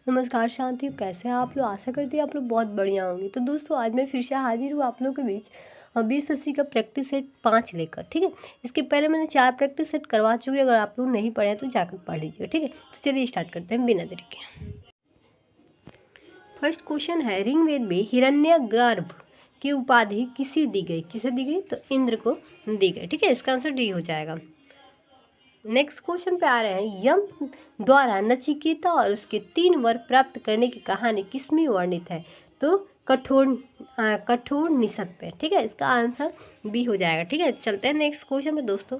नमस्कार शांति, कैसे हैं आप लोग। आशा करती हूँ आप लोग बहुत बढ़िया होंगे। तो दोस्तों आज मैं फिर से हाजिर हूँ आप लोगों के बीच 2080 का प्रैक्टिस सेट 5 लेकर। ठीक है, इसके पहले मैंने 4 प्रैक्टिस सेट करवा चुकी है। अगर आप लोग नहीं पढ़े हैं तो जाकर पढ़ लीजिएगा। ठीक है, तो चलिए स्टार्ट करते हैं बिना देरी के। फर्स्ट क्वेश्चन है, ऋग्वेद में हिरण्यगर्भ की उपाधि किसे दी गई। किसे दी गई? तो इंद्र को दी गई। ठीक है, इसका आंसर डी हो जाएगा। नेक्स्ट क्वेश्चन पे आ रहे हैं, यम द्वारा नचिकेता और उसके 3 वर प्राप्त करने की कहानी किसमें वर्णित है। तो कठोर निषद पे। ठीक है, इसका आंसर बी हो जाएगा। ठीक है, चलते हैं नेक्स्ट क्वेश्चन पे दोस्तों।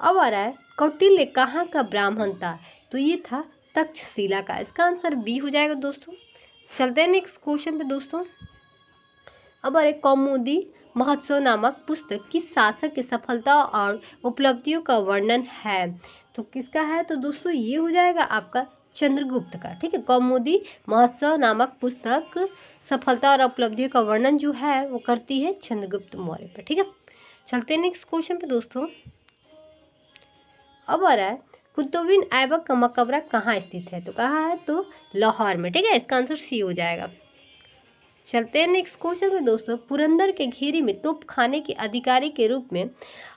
अब आ रहा है, कौटिल्य कहाँ का ब्राह्मण था। तो ये था तक्षशिला का। इसका आंसर बी हो जाएगा दोस्तों। चलते हैं नेक्स्ट क्वेश्चन पे दोस्तों। अब अरे, कौमुदी महोत्सव नामक पुस्तक किस शासक की सफलता और उपलब्धियों का वर्णन है। तो किसका है? तो दोस्तों ये हो जाएगा आपका चंद्रगुप्त का। ठीक है, कौमुदी महोत्सव नामक पुस्तक सफलता और उपलब्धियों का वर्णन जो है वो करती है चंद्रगुप्त मौर्य पर। ठीक है, चलते हैं नेक्स्ट क्वेश्चन पे दोस्तों। अब आ रहा है, कुतुबुद्दीन ऐबक का मकबरा कहाँ स्थित है। तो कहाँ है? तो लाहौर में। ठीक है, इसका आंसर सी हो जाएगा। चलते हैं नेक्स्ट क्वेश्चन में दोस्तों। पुरंदर के घेरी में तोप खाने के अधिकारी के रूप में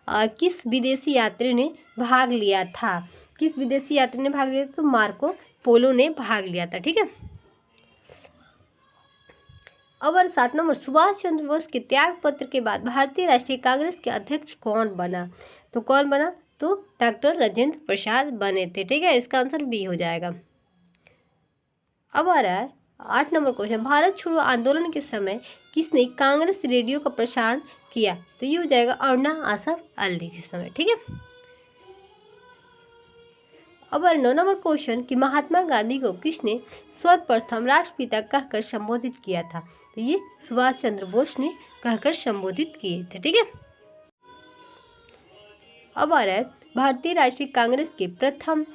किस विदेशी यात्री ने भाग लिया था। किस विदेशी यात्री ने भाग लिया था? तो मार्को पोलो ने भाग लिया था। ठीक है, अब 7 नंबर, सुभाष चंद्र बोस के त्याग पत्र के बाद भारतीय राष्ट्रीय कांग्रेस के अध्यक्ष कौन बना। तो कौन बना? तो डॉक्टर राजेंद्र प्रसाद बने थे। ठीक है, इसका आंसर बी हो जाएगा। अब आ रहा है 8 नंबर क्वेश्चन, भारत छोड़ो आंदोलन के समय किसने कांग्रेस रेडियो का प्रसारण किया। तो ये हो जाएगा अरुणा आसफ अल्दी के समय। ठीक है, अब 9 नंबर क्वेश्चन कि महात्मा गांधी को किसने सर्वप्रथम राष्ट्रपिता कहकर संबोधित किया था। तो ये सुभाष चंद्र बोस ने कहकर संबोधित किए थे। ठीक है, अब आ रहा है, भारतीय राष्ट्रीय कांग्रेस के प्रथम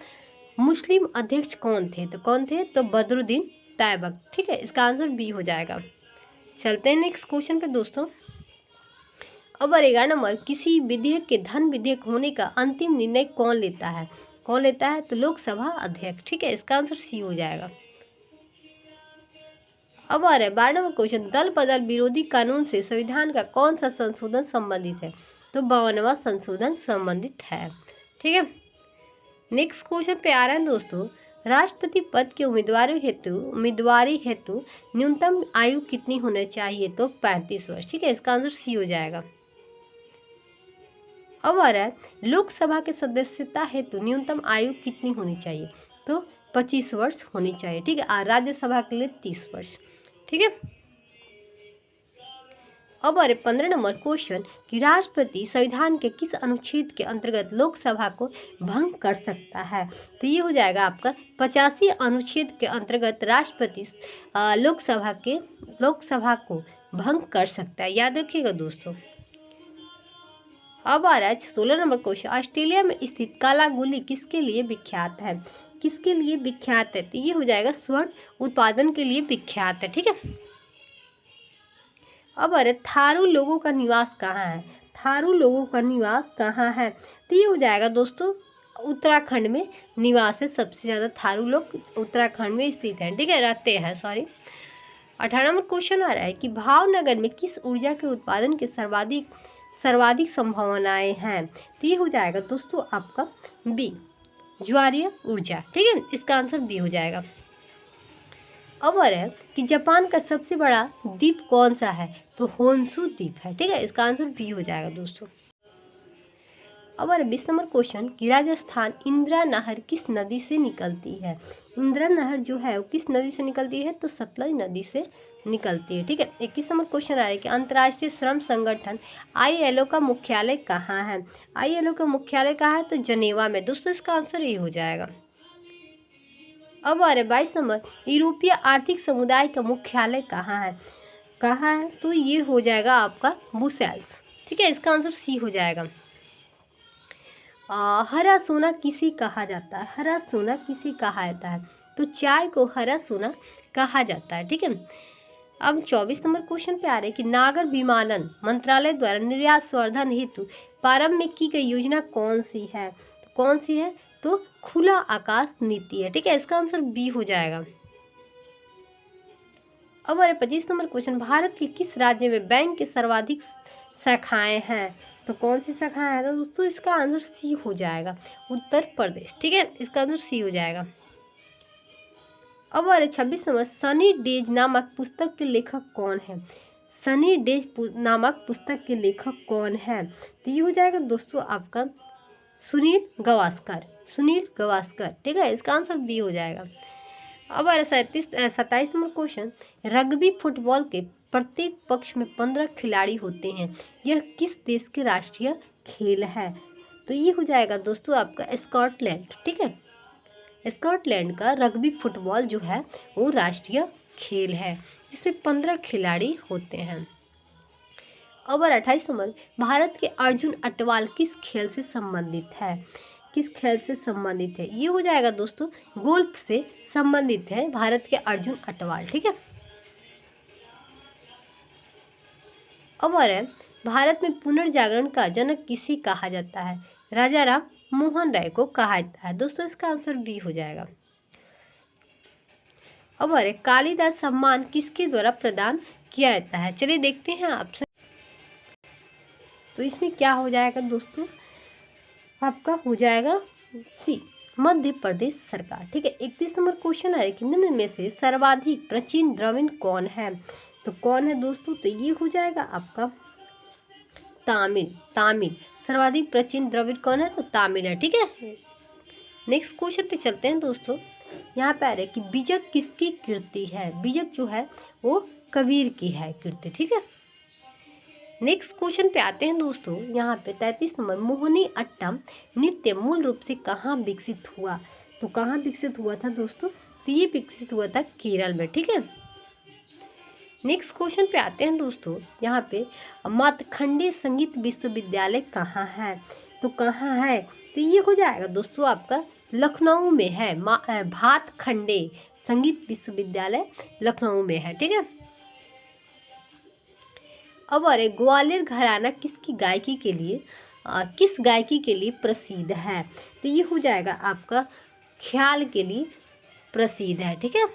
मुस्लिम अध्यक्ष कौन थे। तो कौन थे? तो बदरुद्दीन तैयबक। ठीक है, इसका आंसर बी हो जाएगा। चलते हैं नेक्स्ट क्वेश्चन पे दोस्तों। अब 11 नंबर, किसी विधेयक के धन विधेयक होने का अंतिम निर्णय कौन लेता है। कौन लेता है? तो लोकसभा अध्यक्ष। ठीक है, इसका आंसर सी हो जाएगा। अब आ रहा है 12 नंबर क्वेश्चन, दल बदल विरोधी कानून से संविधान का कौन सा संशोधन संबंधित है। तो 52वां संशोधन संबंधित है। ठीक है, नेक्स्ट क्वेश्चन पे आ रहा है दोस्तों, राष्ट्रपति पद के उम्मीदवारी हेतु न्यूनतम आयु कितनी होनी चाहिए। तो 35 वर्ष। ठीक है, इसका आंसर सी हो जाएगा। अब आ रहा है, लोकसभा के सदस्यता हेतु न्यूनतम आयु कितनी होनी चाहिए। तो 25 वर्ष होनी चाहिए। ठीक है, और राज्यसभा के लिए 30 वर्ष। ठीक है, अब आ रहे 15 नंबर क्वेश्चन कि राष्ट्रपति संविधान के किस अनुच्छेद के अंतर्गत लोकसभा को भंग कर सकता है। तो ये हो जाएगा आपका 85 अनुच्छेद के अंतर्गत राष्ट्रपति लोकसभा को भंग कर सकता है। याद रखिएगा दोस्तों। अब आ रहा है 16 नंबर क्वेश्चन, ऑस्ट्रेलिया में स्थित काला गुली किसके लिए विख्यात है। किसके लिए विख्यात है? तो ये हो जाएगा स्वर्ण उत्पादन के लिए विख्यात है। ठीक है, अब अरे, थारू लोगों का निवास कहाँ है। थारू लोगों का निवास कहाँ है? तो ये हो जाएगा दोस्तों उत्तराखंड में निवास है। सबसे ज़्यादा थारू लोग उत्तराखंड में स्थित हैं। ठीक है, रहते हैं। 18 नंबर क्वेश्चन आ रहा है कि भावनगर में किस ऊर्जा के उत्पादन के सर्वाधिक संभावनाएं हैं। तो ये हो जाएगा दोस्तों आपका बी, ज्वारीय ऊर्जा। ठीक है, इसका आंसर बी हो जाएगा। अब आ रहा है कि जापान का सबसे बड़ा द्वीप कौन सा है। तो होन्शु द्वीप है। ठीक है, इसका आंसर बी हो जाएगा दोस्तों। अब आ रहा है 20 नंबर क्वेश्चन कि राजस्थान इंदिरा नहर किस नदी से निकलती है। इंदिरा नहर जो है वो किस नदी से निकलती है। तो सतलज नदी से निकलती है। ठीक है, 21 नंबर क्वेश्चन आ रहा है कि अंतर्राष्ट्रीय श्रम संगठन ILO का मुख्यालय कहाँ है। ILO का मुख्यालय कहाँ है? तो जनेवा में। दोस्तों इसका आंसर ये हो जाएगा। अब आ रहा है 22 नंबर, यूरोपीय आर्थिक समुदाय का मुख्यालय कहाँ है। कहाँ है? तो ये हो जाएगा आपका ब्रुसेल्स। ठीक है, इसका आंसर सी हो जाएगा। हरा सोना किसे कहा जाता है। हरा सोना किसे कहा जाता है? तो चाय को हरा सोना कहा जाता है। ठीक है, अब 24 नंबर क्वेश्चन पे आ रहे हैं कि नागर विमानन मंत्रालय द्वारा निर्यात संवर्धन हेतु प्रारंभ में की गई योजना कौन सी है। तो कौन सी है? तो खुला आकाश नीति है। ठीक है, इसका आंसर बी हो जाएगा। अब हमारे 25 नंबर क्वेश्चन, भारत के किस राज्य में बैंक के सर्वाधिक शाखाएं हैं? तो कौन सी शाखाएं हैं? तो दोस्तों इसका आंसर सी हो जाएगा, उत्तर प्रदेश। ठीक है, इसका आंसर सी हो जाएगा। अब हमारे 26 नंबर, सनी डेज नामक पुस्तक के लेखक कौन है? सनी डेज नामक पुस्तक के लेखक कौन है? तो ये हो जाएगा दोस्तों आपका सुनील गावस्कर। सुनील गावस्कर। ठीक है, इसका आंसर बी हो जाएगा। अब आ रहा 27 नंबर क्वेश्चन, रग्बी फुटबॉल के प्रत्येक पक्ष में 15 खिलाड़ी होते हैं, यह किस देश के राष्ट्रीय खेल है? तो ये हो जाएगा दोस्तों आपका स्कॉटलैंड। ठीक है, स्कॉटलैंड का रग्बी फुटबॉल जो है वो राष्ट्रीय खेल है, जिसमें 15 खिलाड़ी होते हैं। अब 28 नंबर, भारत के अर्जुन अटवाल किस खेल से संबंधित है? किस खेल से संबंधित है? ये हो जाएगा दोस्तों गोल्फ से संबंधित है भारत के अर्जुन अटवाल। ठीक है, अब आ रहा है, भारत में पुनर्जागरण का जनक किसे कहा जाता है? राजा राम मोहन राय को कहा जाता है। दोस्तों इसका आंसर बी हो जाएगा। अब आ रहा है, कालिदास सम्मान किसके द्वारा प्रदान किया जाता है? चलिए देखते हैं आपसे। तो इसमें क्या हो जाएगा दोस्तों, आपका हो जाएगा सी, मध्य प्रदेश सरकार। ठीक है, 31 नंबर क्वेश्चन है कि निम्न में से सर्वाधिक प्राचीन द्रविड़ कौन है? तो कौन है दोस्तों? तो ये हो जाएगा आपका तामिल। तामिल सर्वाधिक प्राचीन द्रविड़ कौन है? तो तामिल है। ठीक है, नेक्स्ट क्वेश्चन पे चलते हैं दोस्तों। यहाँ पे आ रहा है कि बीजक किसकी कृति है? बीजक जो है वो कबीर की है कृति। ठीक है, नेक्स्ट क्वेश्चन पे आते हैं दोस्तों। यहाँ पे 33 नंबर, मोहिनी अट्टम नृत्य मूल रूप से कहाँ विकसित हुआ? तो कहाँ विकसित हुआ था दोस्तों? तो ये विकसित हुआ था केरल में। ठीक है, नेक्स्ट क्वेश्चन पे आते हैं दोस्तों। यहाँ पे मातखंडे संगीत विश्वविद्यालय कहाँ है? तो कहाँ है? तो ये हो जाएगा दोस्तों आपका लखनऊ में है। भातखंडे संगीत विश्वविद्यालय लखनऊ में है। ठीक है, अब अरे ग्वालियर घराना किसकी गायकी के लिए किस गायकी के लिए प्रसिद्ध है? तो ये हो जाएगा आपका ख्याल के लिए प्रसिद्ध है। ठीक है,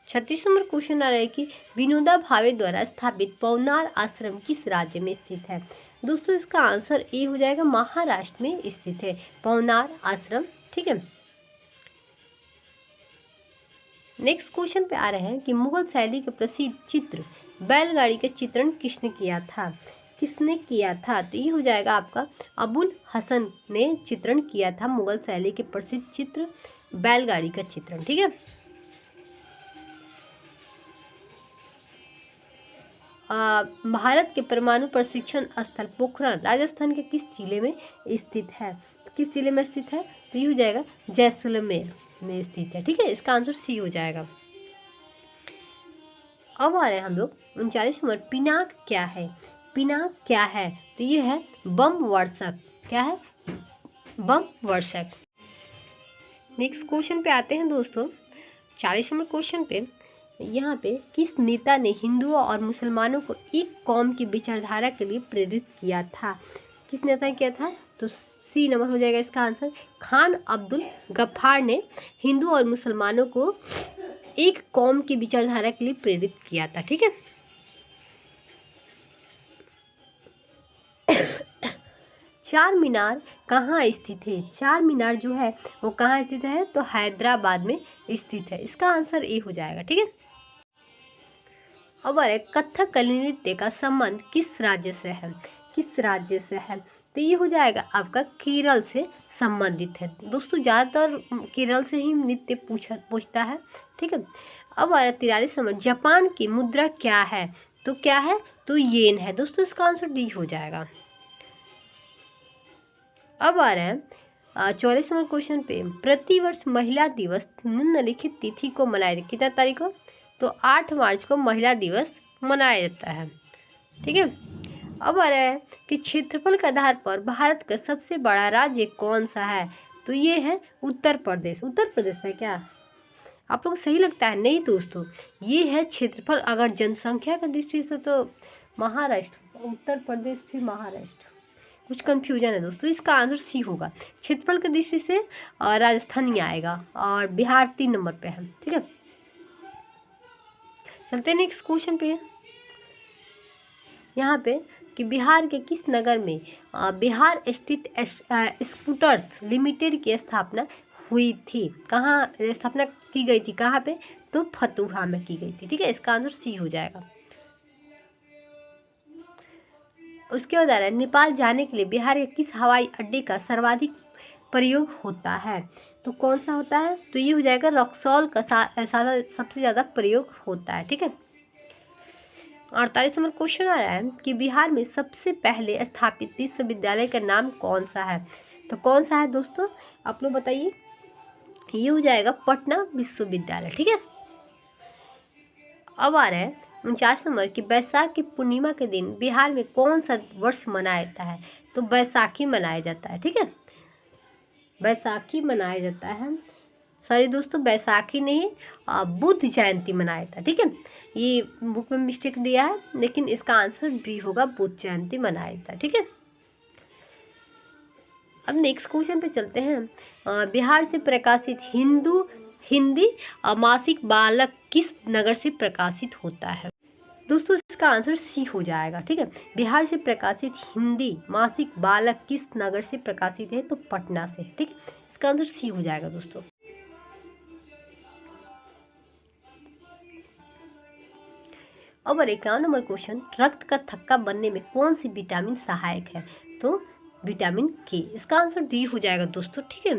36 नंबर क्वेश्चन आ रहा है कि विनोबा भावे द्वारा स्थापित पवनार आश्रम किस राज्य में स्थित है? दोस्तों इसका आंसर ए हो जाएगा, महाराष्ट्र में स्थित है पवनार आश्रम। ठीक है, नेक्स्ट क्वेश्चन पे आ रहे हैं कि मुगल शैली के प्रसिद्ध चित्र बैलगाड़ी का चित्रण किसने किया था? किसने किया था? तो ये हो जाएगा आपका अबुल हसन ने चित्रण किया था मुगल शैली के प्रसिद्ध चित्र बैलगाड़ी का चित्रण। ठीक है, भारत के परमाणु प्रशिक्षण स्थल पोखरण राजस्थान के किस जिले में स्थित है? किस जिले में स्थित है? तो ये हो जाएगा जैसलमेर में स्थित है। ठीक है, इसका आंसर सी हो जाएगा। अब आ रहे हैं हम लोग 39 नंबर, पिनाक क्या है? पिनाक क्या है? तो ये है बम वर्षक। क्या है? बम वर्षक। नेक्स्ट क्वेश्चन पे आते हैं दोस्तों। 40 नंबर क्वेश्चन पे यहाँ पे किस नेता ने हिंदुओं और मुसलमानों को एक कौम की विचारधारा के लिए प्रेरित किया था? किस नेता ने किया था? तो सी नंबर हो जाएगा इसका आंसर, खान अब्दुल गफ्फार ने हिंदू और मुसलमानों को एक कौम की विचारधारा के लिए प्रेरित किया था। ठीक है, चार मीनार कहाँ स्थित है? चार मीनार जो है वो कहाँ स्थित है? तो हैदराबाद में स्थित है। इसका आंसर ए हो जाएगा। ठीक है, अब कथकली नृत्य का संबंध किस राज्य से है? किस राज्य से है? तो ये हो जाएगा आपका केरल से संबंधित है। दोस्तों ज़्यादातर केरल से ही नृत्य पूछता है। ठीक है, अब 43 नंबर, जापान की मुद्रा क्या है? तो क्या है? तो येन है। दोस्तों इसका आंसर डी हो जाएगा। अब आ रहे हैं 44 नंबर क्वेश्चन पे, प्रतिवर्ष महिला दिवस निम्नलिखित तिथि को मनाया जाता है। कितना तारीख को? तो 8 मार्च को महिला दिवस मनाया जाता है। ठीक है, अब आ रहा है कि क्षेत्रफल के आधार पर भारत का सबसे बड़ा राज्य कौन सा है? तो ये है उत्तर प्रदेश। उत्तर प्रदेश है क्या? आप लोग सही लगता है? नहीं दोस्तों, ये है क्षेत्रफल। अगर जनसंख्या की दृष्टि से तो महाराष्ट्र, उत्तर प्रदेश फिर महाराष्ट्र। कुछ कंफ्यूजन है दोस्तों। इसका आंसर सी होगा। क्षेत्रफल की दृष्टि से राजस्थान ही आएगा और बिहार 3 नंबर पे है। ठीक है, चलते हैं नेक्स्ट क्वेश्चन पे। यहाँ पे कि बिहार के किस नगर में बिहार स्टेट स्कूटर्स लिमिटेड की स्थापना हुई थी? कहाँ स्थापना की गई थी, कहाँ पे? तो फतुहा में की गई थी। ठीक है, इसका आंसर सी हो जाएगा। उसके बाद आ रहा है नेपाल जाने के लिए बिहार के किस हवाई अड्डे का सर्वाधिक प्रयोग होता है? तो कौन सा होता है? तो ये हो जाएगा रक्सौल का सबसे ज़्यादा प्रयोग होता है। ठीक है, 48 नंबर क्वेश्चन आ रहा है कि बिहार में सबसे पहले स्थापित विश्वविद्यालय का नाम कौन सा है? तो कौन सा है दोस्तों, आप लोग बताइए। ये हो जाएगा पटना विश्वविद्यालय। ठीक है, अब आ रहा है 49 नंबर कि बैसाख की पूर्णिमा के दिन बिहार में कौन सा वर्ष मनाया जाता है? तो बैसाखी मनाया जाता है। ठीक है, बैसाखी मनाया जाता है। सॉरी दोस्तों, बैसाखी नहीं, बुद्ध जयंती मनाया था। ठीक है, ये बुक में मिस्टेक दिया है, लेकिन इसका आंसर बी होगा, बुद्ध जयंती मनाया था। ठीक है, अब नेक्स्ट क्वेश्चन पे चलते हैं। बिहार से प्रकाशित हिंदी मासिक बालक किस नगर से प्रकाशित होता है? दोस्तों इसका आंसर सी हो जाएगा। ठीक है, बिहार से प्रकाशित हिंदी मासिक बालक किस नगर से प्रकाशित है? तो पटना से। ठीक है, इसका आंसर सी हो जाएगा दोस्तों। अब 51 नंबर क्वेश्चन, रक्त का थक्का बनने में कौन सी विटामिन सहायक है? तो विटामिन के। इसका आंसर डी हो जाएगा दोस्तों। ठीक है,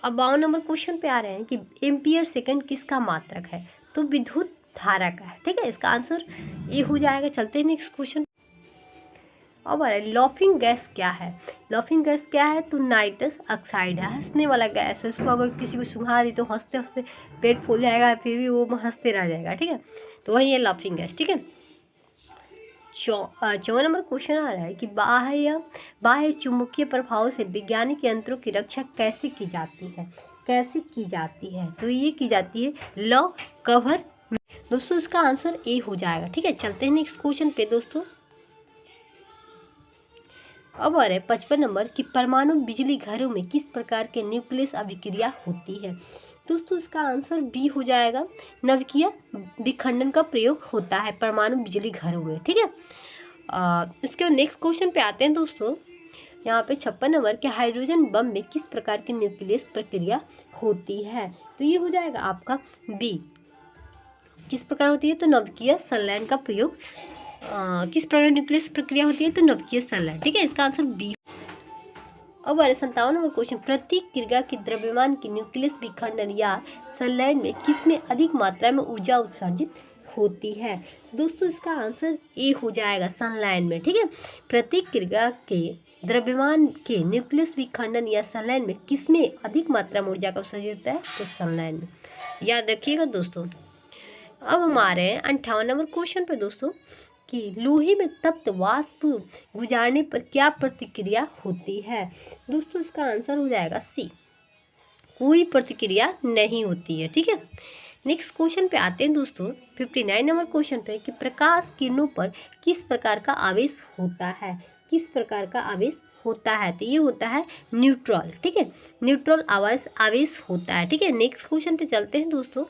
अब 52 नंबर क्वेश्चन पे आ रहे हैं कि एम्पियर सेकंड किसका मात्रक है? तो विद्युत धारा का है। ठीक है, इसका आंसर ए हो जाएगा। चलते हैं नेक्स्ट क्वेश्चन। अब आ रहा है लॉफिंग गैस क्या है? लॉफिंग गैस क्या है? तो नाइट्रस ऑक्साइड है, हंसने वाला गैस है। इसको अगर किसी को सुंघा दी तो हंसते हंसते पेट फूल जाएगा, फिर भी वो हंसते रह जाएगा। ठीक है, तो वही है लॉफिंग गैस। ठीक है, 54 नंबर क्वेश्चन आ रहा है कि बाह्य चुंबकीय प्रभाव से वैज्ञानिक यंत्रों की रक्षा कैसे की जाती है? कैसे की जाती है? तो ये की जाती है लॉ कवर। दोस्तों इसका आंसर ए हो जाएगा। ठीक है, चलते हैं नेक्स्ट क्वेश्चन पे दोस्तों। अब आ रहा है 55 नंबर कि परमाणु बिजली घरों में किस प्रकार के न्यूक्लियस अभिक्रिया होती है? दोस्तों इसका आंसर बी हो जाएगा, नाभिकीय विखंडन का प्रयोग होता है परमाणु बिजली घरों में। ठीक है, इसके बाद नेक्स्ट क्वेश्चन पे आते हैं दोस्तों। यहाँ पे 56 नंबर के हाइड्रोजन बम में किस प्रकार की न्यूक्लियस प्रक्रिया होती है? तो ये हो जाएगा आपका बी। किस प्रकार होती है? तो नाभिकीय संलयन का प्रयोग। किस प्रकार न्यूक्लियस प्रक्रिया होती है? तो नाभिकीय संलयन। ठीक है, इसका आंसर बी। अब 57 नंबर क्वेश्चन, प्रत्येक क्रिया की द्रव्यमान की न्यूक्लियस विखंडन या संलयन में किसमें अधिक मात्रा में ऊर्जा उत्सर्जित होती है? दोस्तों इसका आंसर ए हो जाएगा, संलयन में। ठीक है, प्रत्येक क्रिया के द्रव्यमान के न्यूक्लियस विखंडन या संलयन में किसमें अधिक मात्रा में ऊर्जा का उत्सर्जित होता है? तो संलयन में, याद रखिएगा दोस्तों। अब हमारे 58 नंबर क्वेश्चन पे दोस्तों कि लोहे में तप्त वाष्प गुजारने पर क्या प्रतिक्रिया होती है? दोस्तों इसका आंसर हो जाएगा सी, कोई प्रतिक्रिया नहीं होती है। ठीक है, नेक्स्ट क्वेश्चन पे आते हैं दोस्तों 59 नंबर क्वेश्चन पे कि प्रकाश किरणों पर किस प्रकार का आवेश होता है? किस प्रकार का आवेश होता है? तो ये होता है न्यूट्रल। ठीक है, न्यूट्रल आवेश होता है। ठीक है, नेक्स्ट क्वेश्चन पे चलते हैं दोस्तों।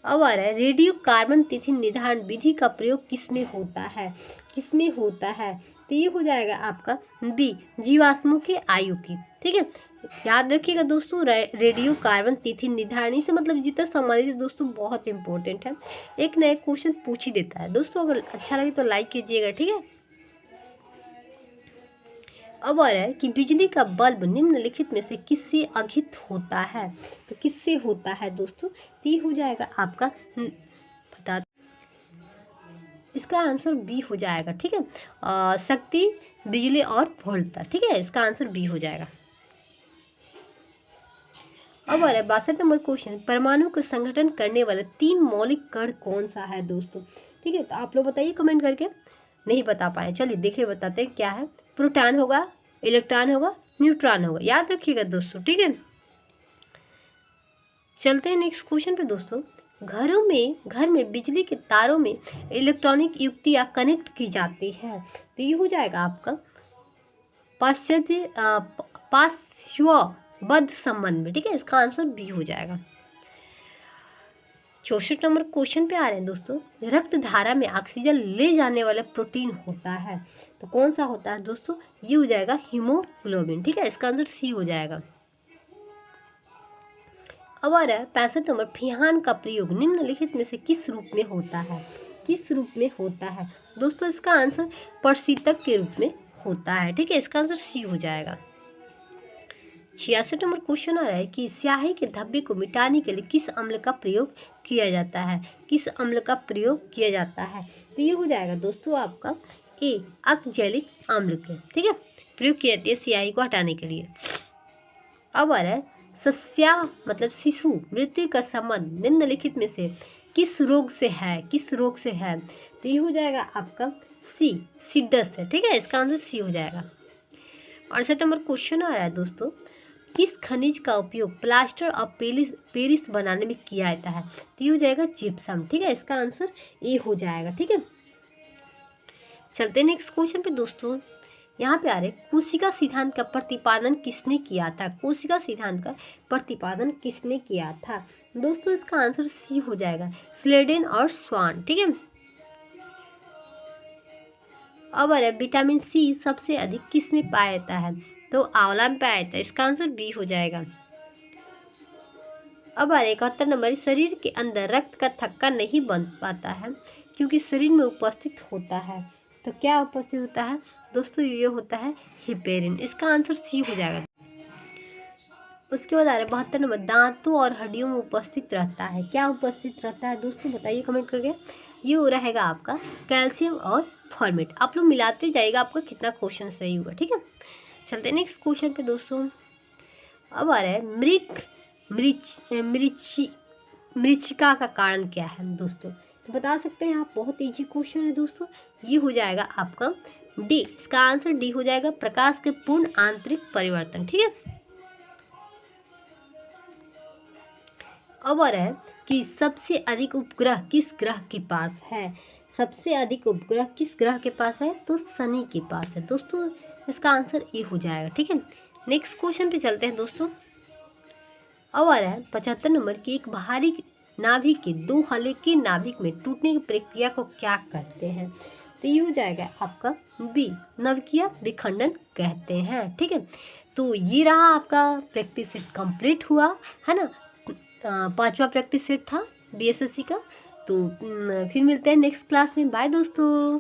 अब आ रहा है रेडियो कार्बन तिथि निर्धारण विधि का प्रयोग किसमें होता है? किसमें होता है? तो ये हो जाएगा आपका बी, जीवाश्मों के आयु की। ठीक है, याद रखिएगा दोस्तों, रेडियो कार्बन तिथि निर्धारण से मतलब जितना संबंधित है दोस्तों, बहुत इंपॉर्टेंट है। एक नया क्वेश्चन पूछ ही देता है दोस्तों। अगर अच्छा लगे तो लाइक कीजिएगा। ठीक है, अब आ रहा है कि बिजली का बल्ब निम्नलिखित में से किससे अघित होता है? तो किससे होता है दोस्तों? तो ये हो जाएगा आपका बता, इसका आंसर बी हो जाएगा। ठीक है, शक्ति, बिजली और वोल्टता। ठीक है, इसका आंसर बी हो जाएगा। अब आ रहा है 62 नंबर क्वेश्चन, परमाणु का संगठन करने वाला 3 मौलिक कण कौन सा है दोस्तों? ठीक है, तो आप लोग बताइए कमेंट करके। नहीं बता पाए, चलिए देखिए बताते हैं क्या है। प्रोटॉन होगा, इलेक्ट्रॉन होगा, न्यूट्रॉन होगा, याद रखिएगा दोस्तों। ठीक है, चलते हैं नेक्स्ट क्वेश्चन पे दोस्तों। घर में बिजली के तारों में इलेक्ट्रॉनिक युक्तियाँ कनेक्ट की जाती हैं। तो ये हो जाएगा आपका पार्श्वबद्ध संबंध में। ठीक है, इसका आंसर बी हो जाएगा। 64 नंबर क्वेश्चन पे आ रहे हैं दोस्तों। रक्त धारा में ऑक्सीजन ले जाने वाला प्रोटीन होता है, तो कौन सा होता है दोस्तों? ये हो जाएगा हीमोग्लोबिन। ठीक है, इसका आंसर सी हो जाएगा। अब आ रहा है 65 नंबर। फिहान का प्रयोग निम्नलिखित में से किस रूप में होता है? किस रूप में होता है दोस्तों? इसका आंसर प्रशीतक के रूप में होता है। ठीक है, इसका आंसर सी हो जाएगा। 66 नंबर क्वेश्चन आ रहा है कि स्याही के धब्बे को मिटाने के लिए किस अम्ल का प्रयोग किया जाता है? किस अम्ल का प्रयोग किया जाता है? तो ये हो जाएगा दोस्तों आपका ए, ऑक्जेलिक अम्ल के। ठीक है, प्रयोग की जाती है स्याही को हटाने के लिए। अब आ रहा है सस्या मतलब शिशु मृत्यु का संबंध निम्नलिखित में से किस रोग से है? किस रोग से है? तो ये हो जाएगा आपका सी, सीडस से। ठीक है, इसका आंसर सी हो जाएगा। 68 नंबर क्वेश्चन आ रहा है दोस्तों। किस खनिज का उपयोग प्लास्टर ऑफ पेरिस बनाने में किया जाता है? तो ये हो जाएगा जिप्सम। ठीक है, इसका आंसर ए हो जाएगा। ठीक है, चलते हैं नेक्स्ट क्वेश्चन पे दोस्तों। यहाँ पे आ रहे कोशिका सिद्धांत का प्रतिपादन किसने किया था? कोशिका सिद्धांत का प्रतिपादन किसने किया था दोस्तों? इसका आंसर सी हो जाएगा, स्लेडेन और स्वान। ठीक है, अब आ रहा है विटामिन सी सबसे अधिक किस में पाया जाता है? तो आंवला में पाया जाता है। इसका आंसर बी हो जाएगा। अब आ रहा है 71 नंबर। शरीर के अंदर रक्त का थक्का नहीं बन पाता है क्योंकि शरीर में उपस्थित होता है, तो क्या उपस्थित होता है दोस्तों? ये होता है हिपेरिन। इसका आंसर सी हो जाएगा। उसके बाद आ रहा है 72 नंबर। दांतों और हड्डियों में उपस्थित रहता है, क्या उपस्थित रहता है दोस्तों? बताइए कमेंट करके। ये हो रहेगा आपका कैल्शियम और फॉर्मेट। आप लोग मिलाते जाइएगा, आपका कितना क्वेश्चन सही हुआ। ठीक है, चलते हैं नेक्स्ट क्वेश्चन पे दोस्तों। अब आ रहा है मृच्छिका का कारण क्या है दोस्तों? तो बता सकते हैं आप, बहुत इजी क्वेश्चन है दोस्तों। ये हो जाएगा आपका डी, इसका आंसर डी हो जाएगा, प्रकाश के पूर्ण आंतरिक परिवर्तन। ठीक है, अब आ रहा है कि सबसे अधिक उपग्रह किस ग्रह के पास है? सबसे अधिक उपग्रह किस ग्रह के पास है? तो शनि के पास है दोस्तों। इसका आंसर ए हो जाएगा। ठीक है, नेक्स्ट क्वेश्चन पे चलते हैं दोस्तों। अब आ रहा है 75 नंबर की एक भारी नाभिक के दो हल्के नाभिक में टूटने की प्रक्रिया को क्या कहते हैं? तो ये हो जाएगा आपका बी, नाभिकीय विखंडन कहते हैं। ठीक है, तो ये रहा आपका प्रैक्टिस सेट कंप्लीट हुआ है ना। 5वां प्रैक्टिस सेट था BSSC का। तो फिर मिलते हैं नेक्स्ट क्लास में। बाय दोस्तों।